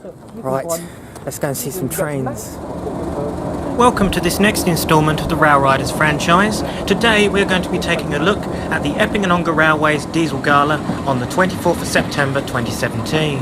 Right, let's go and see some trains. Welcome to this next instalment of the Railriders franchise. Today we're going to be taking a look at the Epping and Ongar Railway's Diesel Gala on the 24th of September 2017.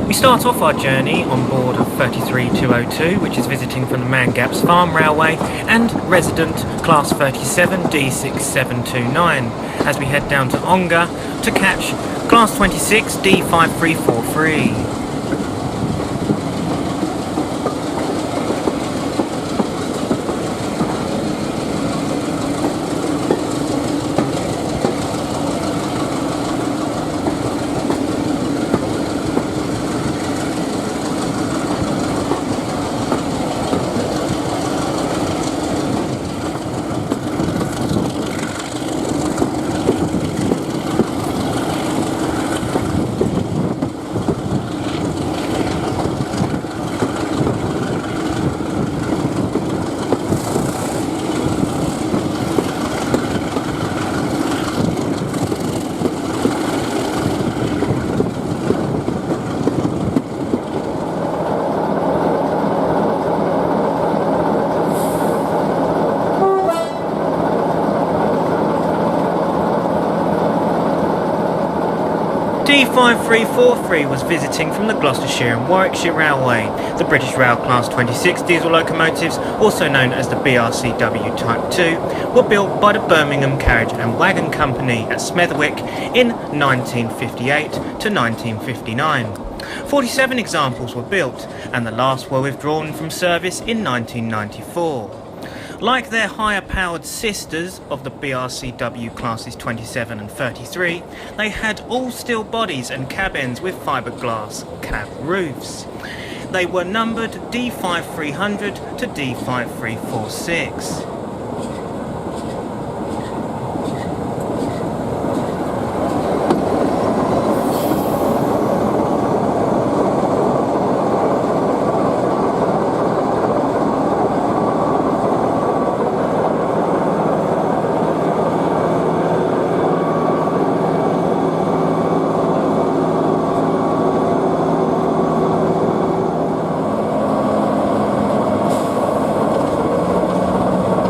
We start off our journey on board of 33202, which is visiting from the Mangaps Farm Railway, and resident Class 37 D6729, as we head down to Ongar to catch Class 26 D5343. D5343 was visiting from the Gloucestershire and Warwickshire Railway. The British Rail Class 26 diesel locomotives, also known as the BRCW Type 2, were built by the Birmingham Carriage and Wagon Company at Smethwick in 1958 to 1959. 47 examples were built, and the last were withdrawn from service in 1994. Like their higher-powered sisters of the BRCW classes 27 and 33, they had all steel bodies and cab ends with fiberglass cab roofs. They were numbered D5300 to D5346.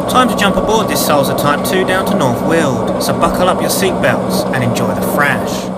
Time to jump aboard this Sulzer Type 2 down to North Weald, so buckle up your seatbelts and enjoy the thrash.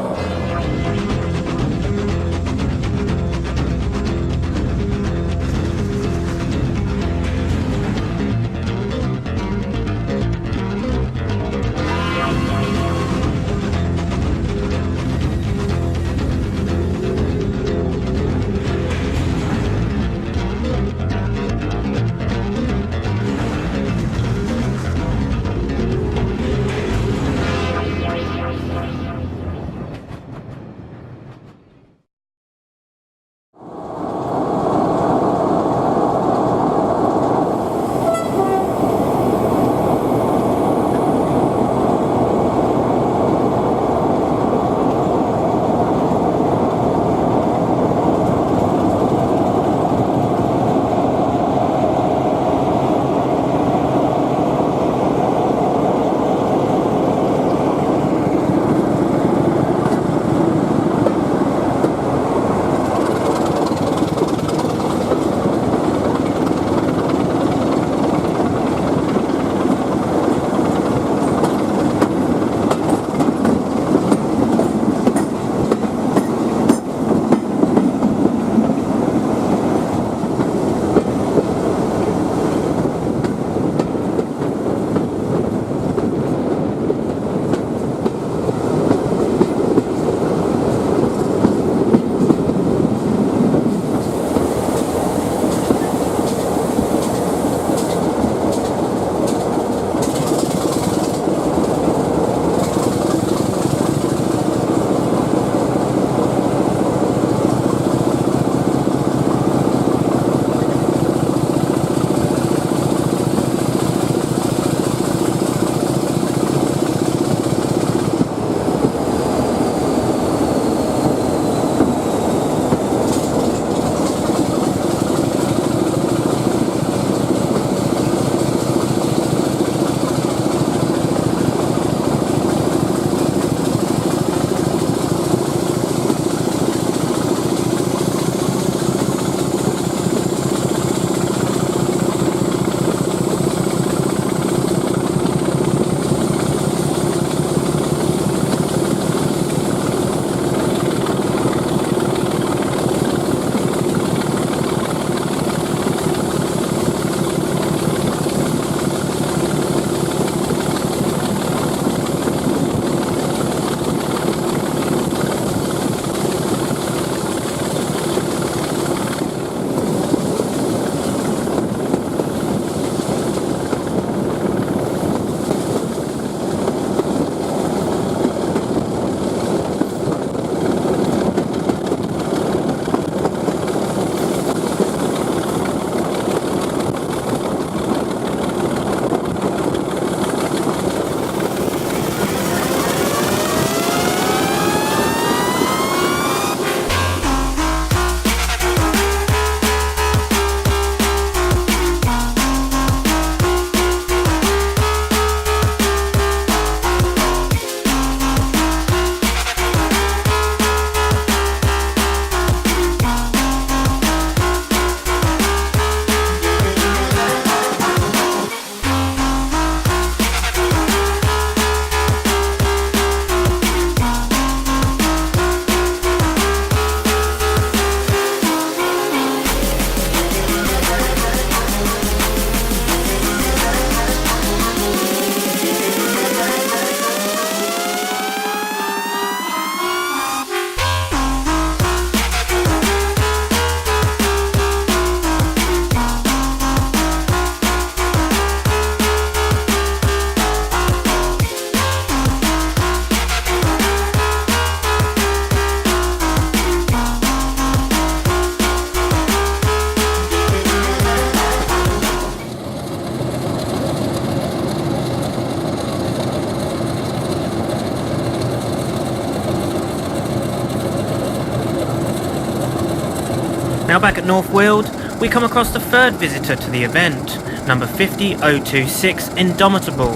at North Weald, we come across the third visitor to the event, number 50026 Indomitable.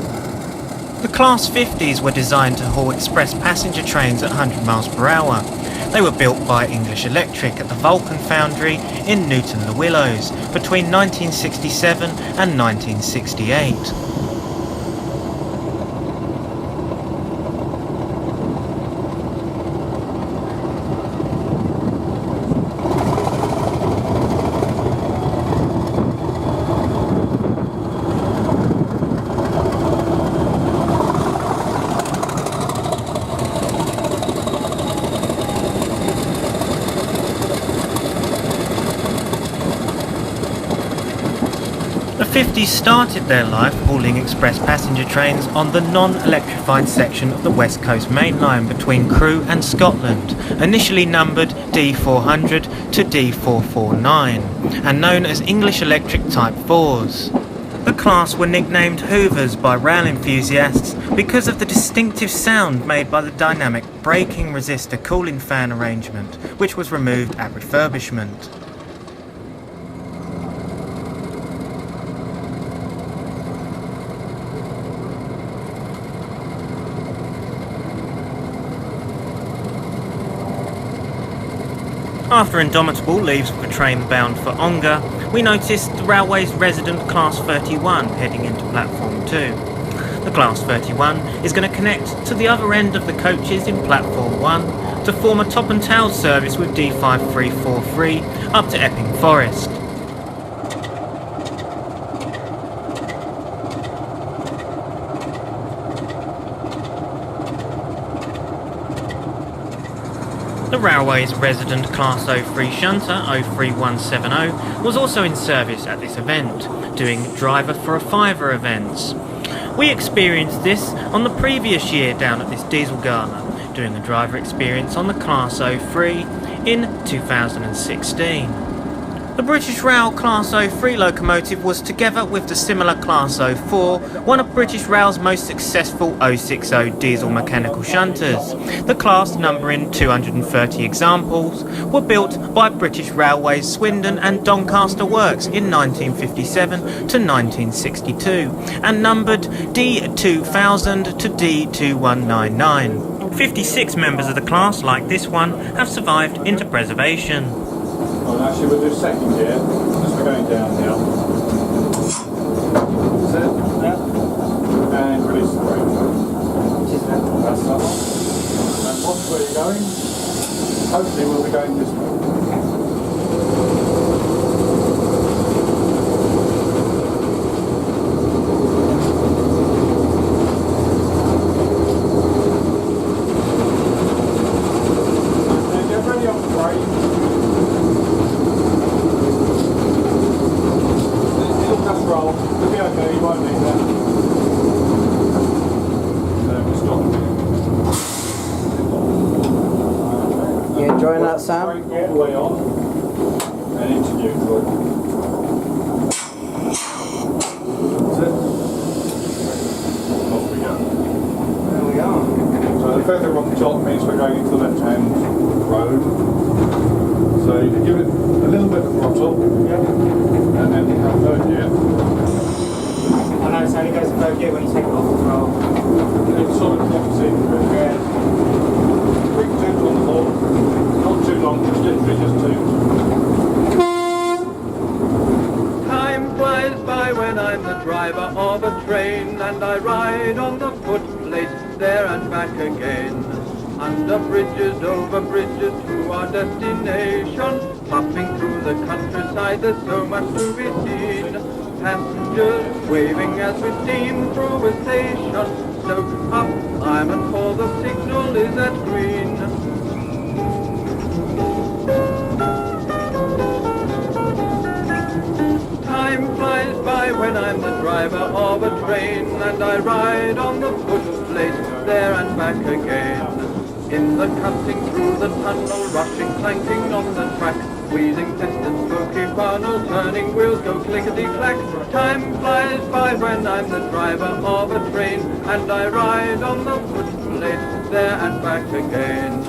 The Class 50s were designed to haul express passenger trains at 100 miles per hour. They were built by English Electric at the Vulcan Foundry in Newton-le-Willows between 1967 and 1968. The 50s started their life hauling express passenger trains on the non-electrified section of the West Coast Main Line between Crewe and Scotland, initially numbered D400 to D449, and known as English Electric Type 4s. The class were nicknamed Hoovers by rail enthusiasts because of the distinctive sound made by the dynamic braking resistor cooling fan arrangement, which was removed at refurbishment. After Indomitable leaves with a train bound for Ongar, we notice the railway's resident Class 31 heading into Platform 2. The Class 31 is going to connect to the other end of the coaches in Platform 1 to form a top and tail service with D5343 up to Epping Forest. The railway's resident Class 03 shunter 03170 was also in service at this event, doing driver for a fiver events. We experienced this on the previous year down at this Diesel Gala, doing a driver experience on the Class 03 in 2016. The British Rail Class 03 locomotive was, together with the similar Class 04, one of British Rail's most successful 060 diesel mechanical shunters. The class, numbering 230 examples, were built by British Railways Swindon and Doncaster Works in 1957 to 1962 and numbered D2000 to D2199. 56 members of the class, like this one, have survived into preservation. Well, actually, we'll do second gear, as we're going down now. Set, and release the brake. That's up. And watch where you're going. Hopefully we'll be going this way. And get ready on the brake. Roll. It'll be okay, you won't need that. We'll stop. You enjoying that, Sam? All the way on and into neutral. That's it. Off we go. There we are. So the feather on the top means we're going into the left-hand road. So you can give it a little bit of throttle. Yeah. And then you have third gear. I know it's only goes to third gear when you take it off as well. It's sort of opposite. Yeah. Quick tooth on the horn. Not too long, just literally just two. Time flies by when I'm the driver of a train, and I ride on the footplate there and back again. Under bridges, over bridges to our destination, hopping through the countryside, there's so much to be seen. Passengers waving as we steam through a station. So up, I'm and for the signal is at green. Time flies by when I'm the driver of a train, and I ride on the footplate there and back again. In the cutting through the tunnel, rushing, clanking on the track, wheezing pistons, smoky funnel, turning wheels go clickety-clack. Time flies by when I'm the driver of a train, and I ride on the footplate there and back again.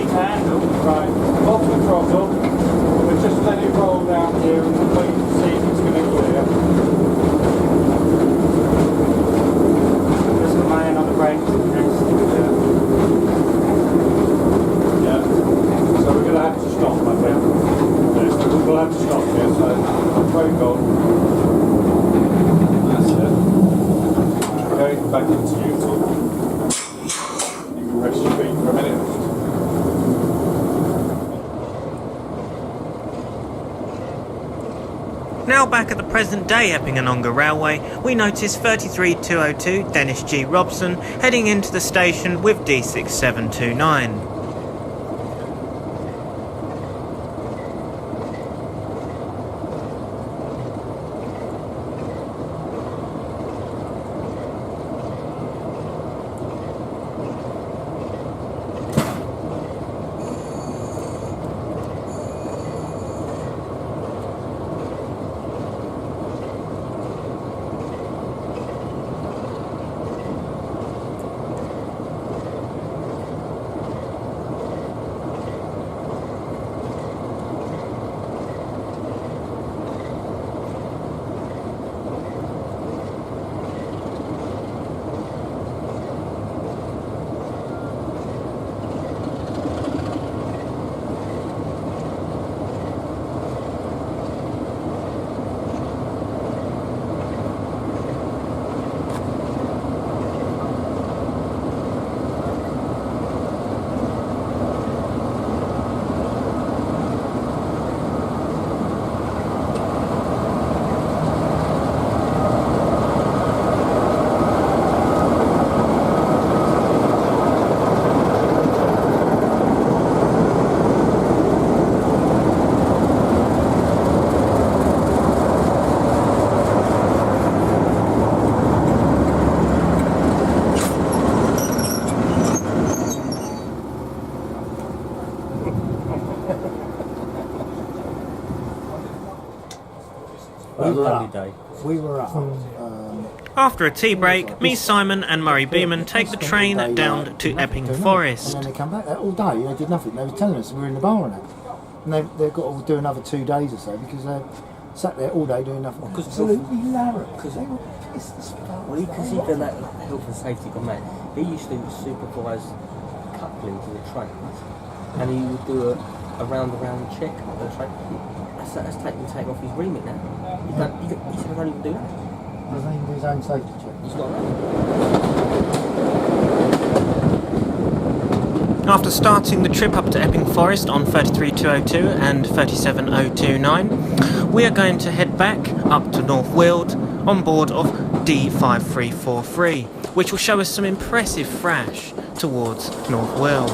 to handle. Right, off the throttle, but just let it roll down here and wait to see if it's going to clear. Just got my hand on the brake next. Yeah. So we're going to have to stop, I think. Yes, we'll have to stop here, so brake on. That's it. Okay, back into neutral. You can rest your feet for a minute. Now back at the present day Epping and Ongar Railway, we notice 33202 Dennis G. Robson heading into the station with D6729. We were up. After a tea break, me, Simon and Murray Beamon take the train down to Epping Forest. And then they come back all day. They did nothing. They were telling us we were in the bar and that. And they've got to do another 2 days or so because they sat there all day doing nothing. Absolutely hilarious. Because even that health and safety guy, mate, he used to supervise couplings of the trains, and he would do a round-the-round check of the train. That's taken off his remit now. He said, I don't even do that. Doesn't even do his own safety check. He's not allowed. After starting the trip up to Epping Forest on 33202 and 37029, we are going to head back up to North Weald on board of D5343, which will show us some impressive thrash towards North Weald.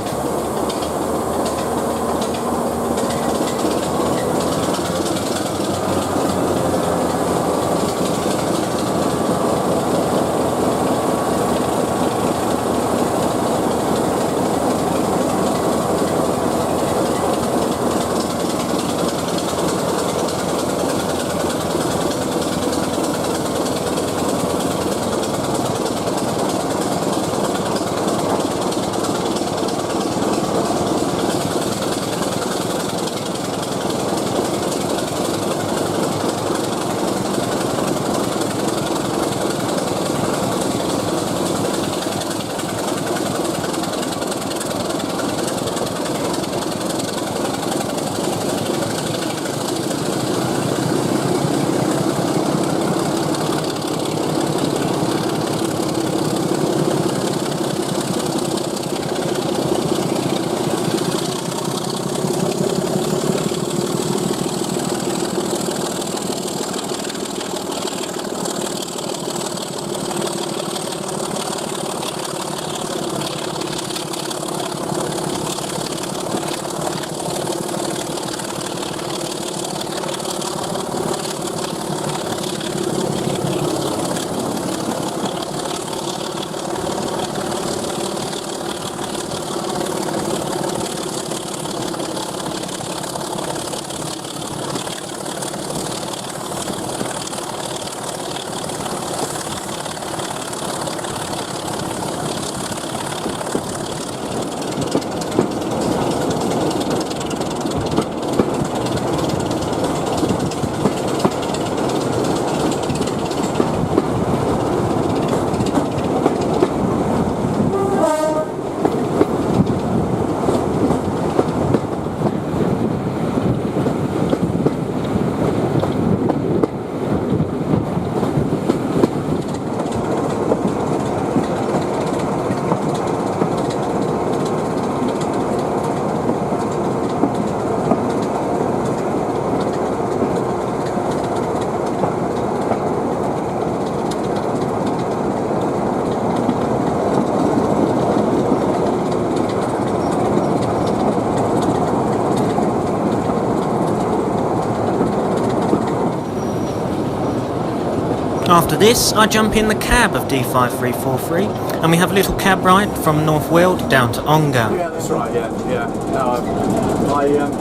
After this, I jump in the cab of D5343 and we have a little cab ride from North Weald down to Ongar. Yeah, that's right, yeah.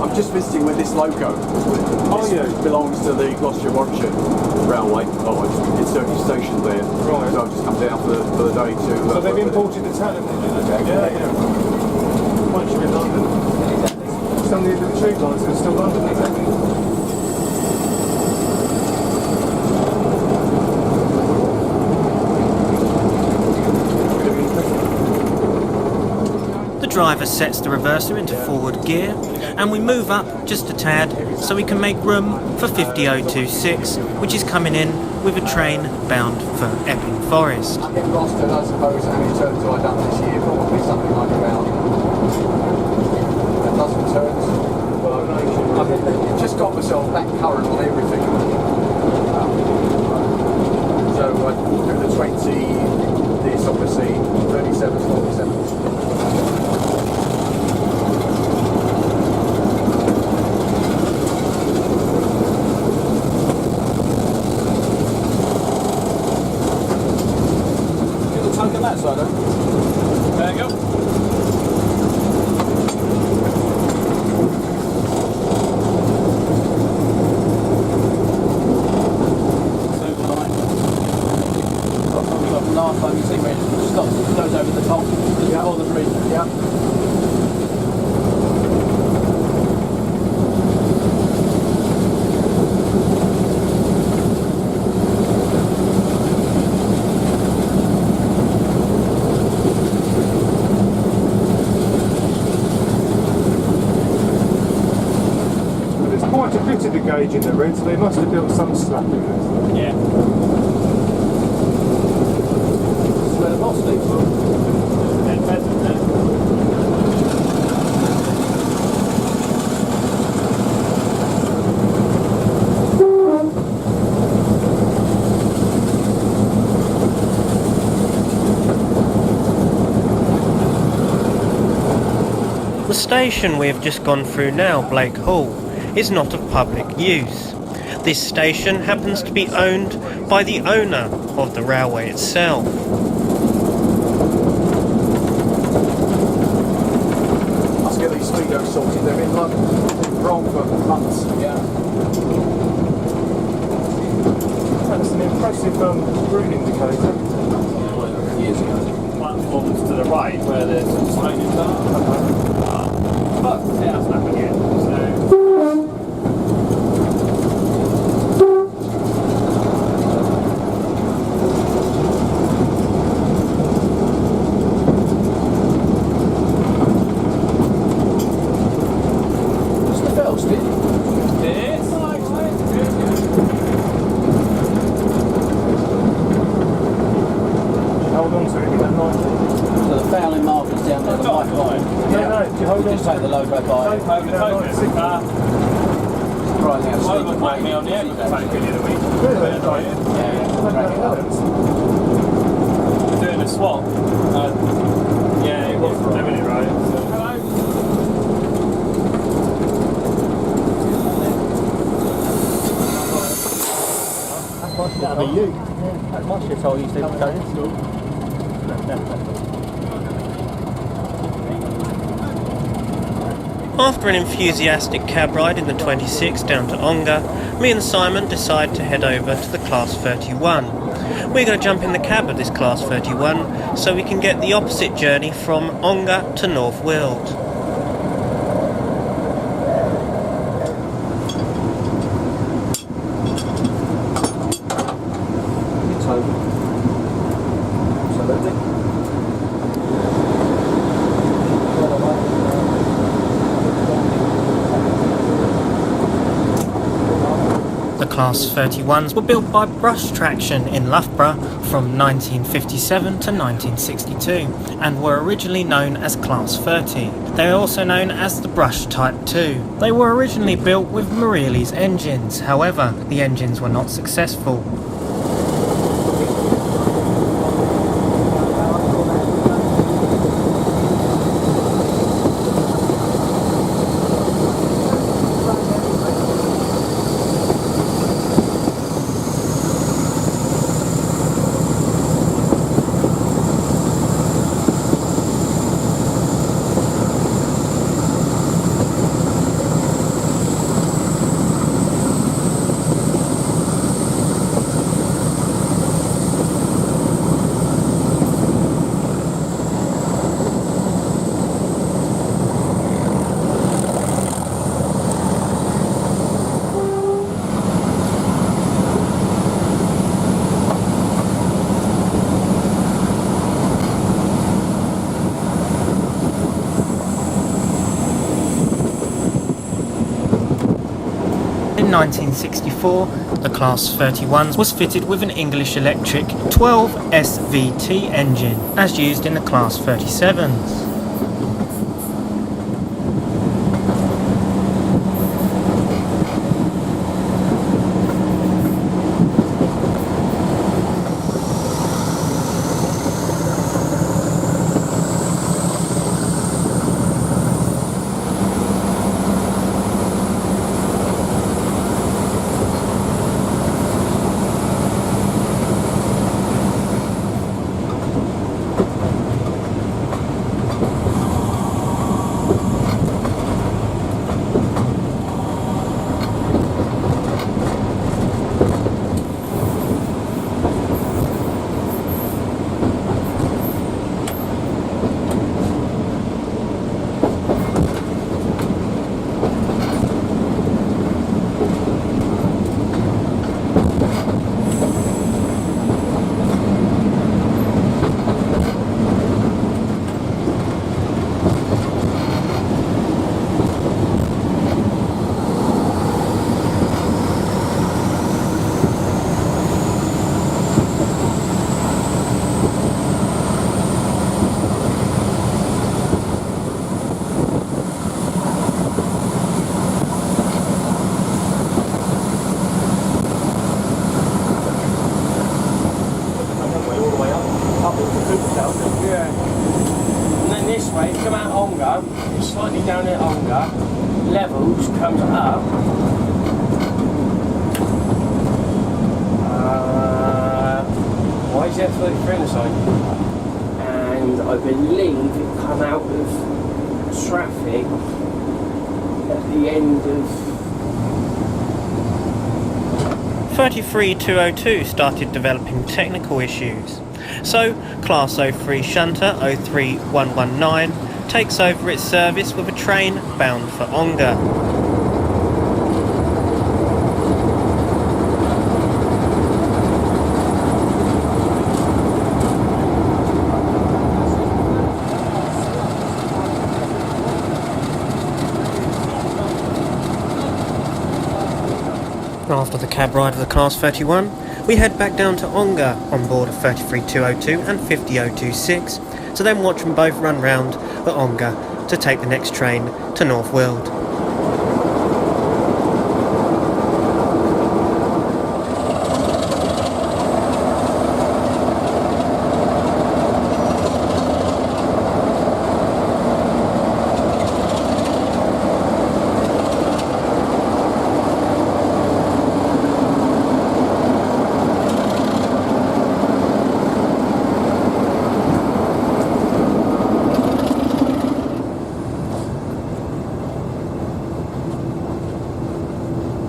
I'm just visiting with this loco. This belongs to the Gloucester-Warwickshire Railway. It's stationed there. Right. So I've just come down for the day to... So they've imported the talent in it? Yeah. Once you're in London. Exactly. Some of the tube lines are still London, exactly. The driver sets the reverser into forward gear and we move up just a tad so we can make room for 50026, which is coming in with a train bound for Epping Forest. In Boston, I suppose, how many turns have I done this year? Probably something like about a dozen turns. I've just got myself back current on everything. So I do the 20, this obviously 37, 47. That side, there you go. Last time you see where it stops, it goes over the top, before the bridge. Yeah. Quite a bit of the gauge in the red, so they must have built some slab in it. Yeah. That's where the boss leaves from. Then pheasant there. The station we have just gone through now, Blake Hall, is not of public use. This station happens to be owned by the owner of the railway itself. Let's get these speedos sorted. They've been wrong for months. Yeah. That's an impressive route indicator. Years ago. Platforms to the right where there's some sliding but it has happened again. So take the logo by surprising how sleek the me on the end of the week. Doing a swap. Yeah, it wasn't doing it right. That'll be you. That must have told you to go in school. After an enthusiastic cab ride in the 26 down to Ongar, me and Simon decide to head over to the Class 31. We're going to jump in the cab of this Class 31 so we can get the opposite journey from Ongar to North Weald. The Class 31s were built by Brush Traction in Loughborough from 1957 to 1962 and were originally known as Class 30. They are also known as the Brush Type 2. They were originally built with Marelli's engines, however, the engines were not successful. 1964, the Class 31 was fitted with an English Electric 12 SVT engine, as used in the Class 37s. And then this way, if you come out Ongar, it's slightly down at Ongar, levels comes up. Why is it 33 on the side? And I believe it come out of traffic at the end of 33202 started developing technical issues. So, Class 03 Shunter 03119 takes over its service with a train bound for Ongar. After the cab ride of the Class 31, we head back down to Ongar on board of 33202 and 50026 to then watch them both run round at Ongar to take the next train to North Weald.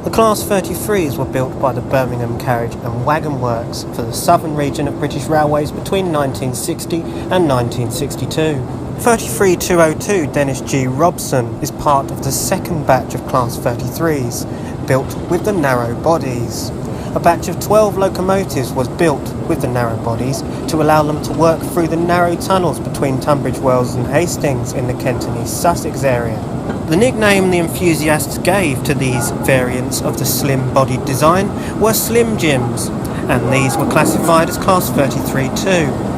The Class 33s were built by the Birmingham Carriage and Wagon Works for the southern region of British Railways between 1960 and 1962. 33202 Dennis G. Robson is part of the second batch of Class 33s, built with the narrow bodies. A batch of 12 locomotives was built with the narrow bodies to allow them to work through the narrow tunnels between Tunbridge Wells and Hastings in the Kent and East Sussex area. The nickname the enthusiasts gave to these variants of the slim-bodied design were Slim Jims, and these were classified as Class 33-2.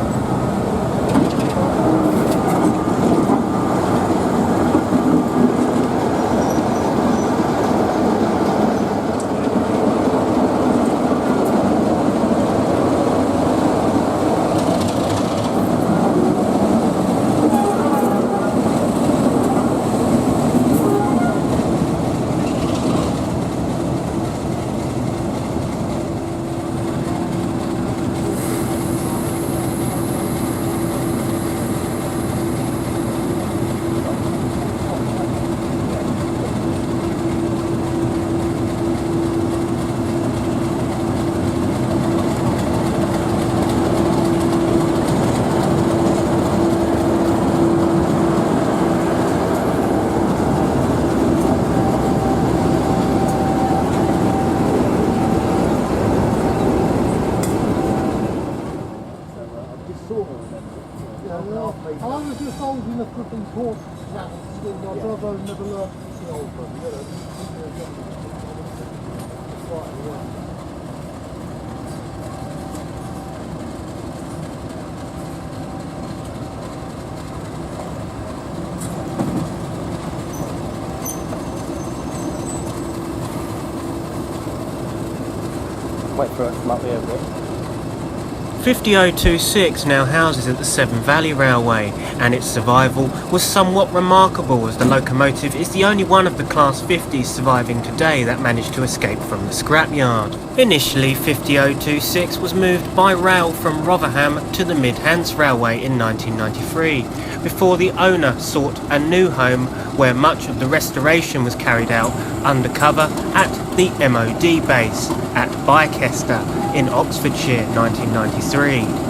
I was just holding the flipping torch. My brother never learned the old one. Wait for it to come up here a bit. 50026 now houses at the Severn Valley Railway, and its survival was somewhat remarkable as the locomotive is the only one of the Class 50s surviving today that managed to escape from the scrapyard. Initially, 50026 was moved by rail from Rotherham to the Midhants Railway in 1993, before the owner sought a new home where much of the restoration was carried out undercover at the MOD base at Bicester in Oxfordshire 1993.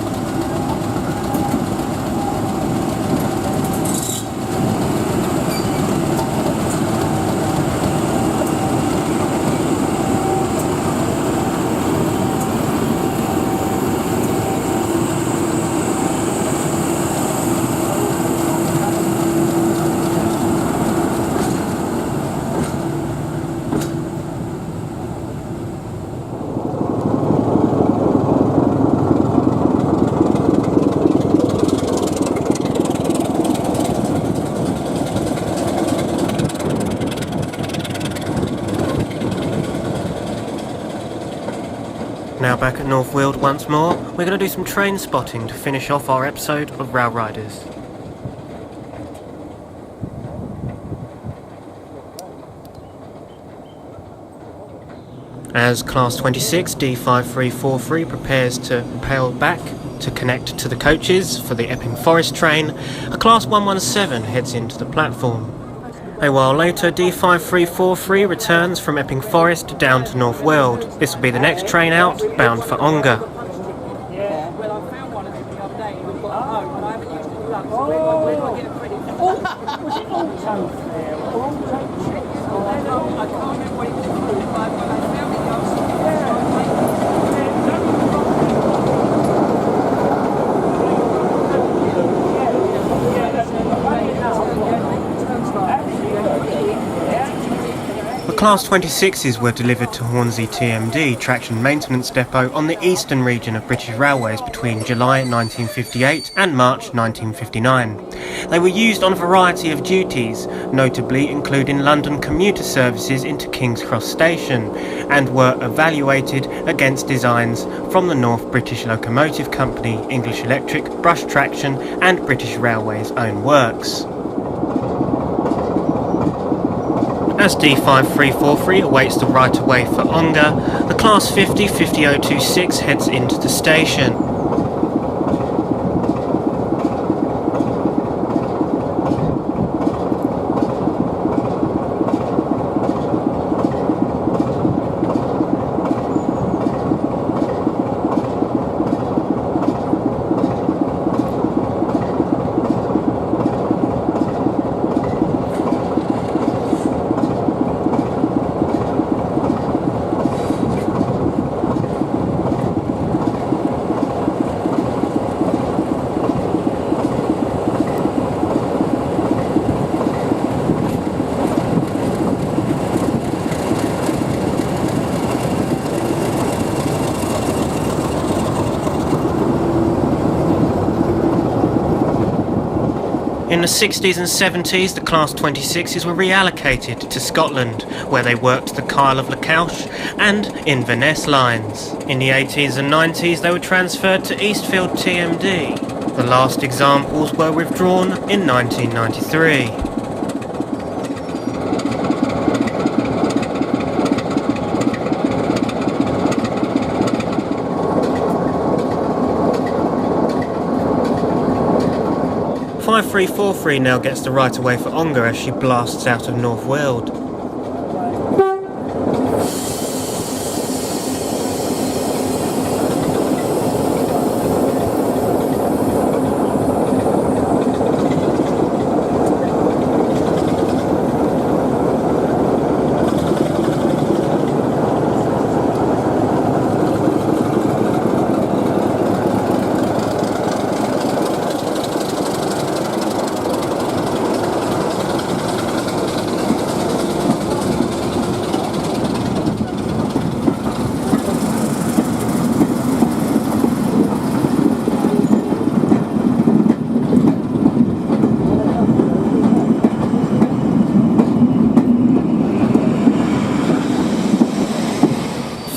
Now back at North Weald once more, we're going to do some train spotting to finish off our episode of Railriders. As Class 26 D5343 prepares to pale back to connect to the coaches for the Epping Forest train, a Class 117 heads into the platform. A while later, D5343 returns from Epping Forest down to North Weald. This will be the next train out, bound for Ongar. Yeah. Well, I found one of them the other day. We've got a home, but I haven't used it up. So where do I get a credit for that? Was it auto fare or auto checks? I can't remember what it was called, but when I found it, I was The Class 26s were delivered to Hornsey TMD Traction Maintenance Depot on the eastern region of British Railways between July 1958 and March 1959. They were used on a variety of duties, notably including London commuter services into King's Cross Station, and were evaluated against designs from the North British Locomotive Company, English Electric, Brush Traction and British Railways' own works. As D5343 awaits the right-of-way for Ongar, the Class 50 50026 heads into the station. In the 60s and 70s, the Class 26s were reallocated to Scotland, where they worked the Kyle of Lacouche and Inverness lines. In the 80s and 90s, they were transferred to Eastfield TMD. The last examples were withdrawn in 1993. 5343 now gets the right of way for Ongar as she blasts out of North Weald.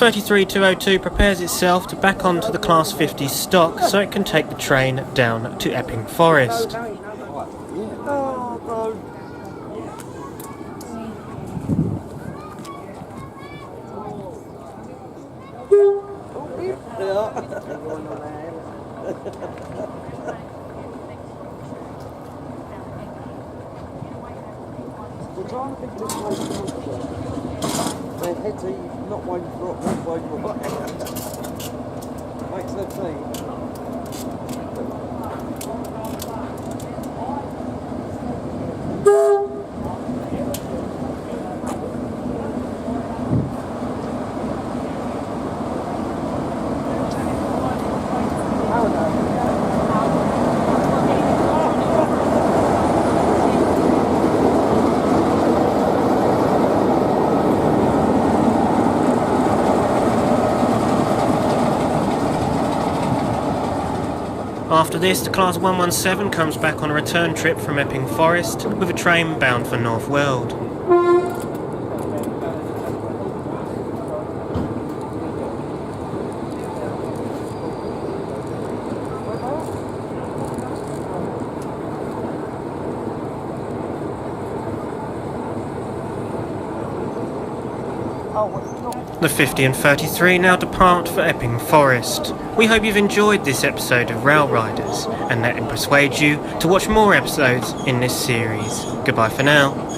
33-202 prepares itself to back onto the Class 50 stock so it can take the train down to Epping Forest. Not one drop, not one drop. Makes no sense. After this, the Class 117 comes back on a return trip from Epping Forest with a train bound for North Weald. The 50 and 33 now depart for Epping Forest. We hope you've enjoyed this episode of Railriders and let it persuade you to watch more episodes in this series. Goodbye for now.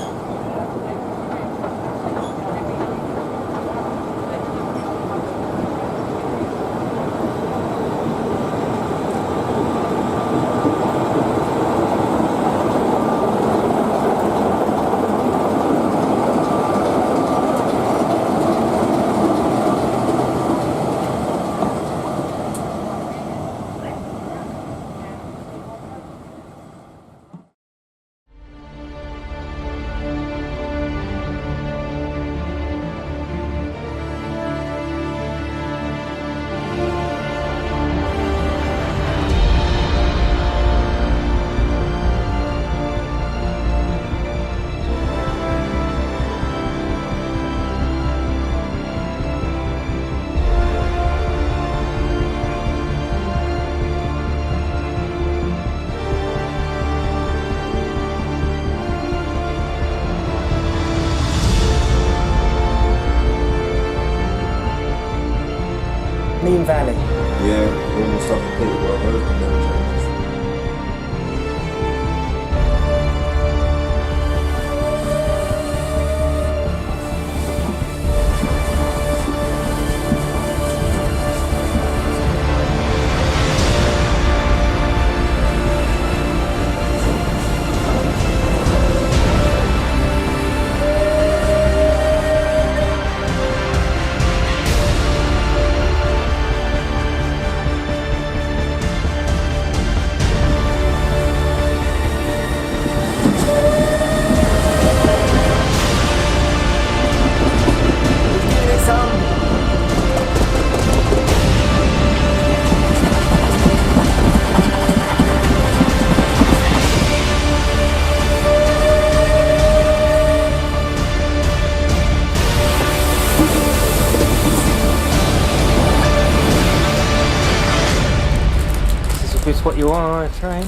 Mean Valley. Yeah, almost up the Peterborough Road, but never changes. This is what you are on a train.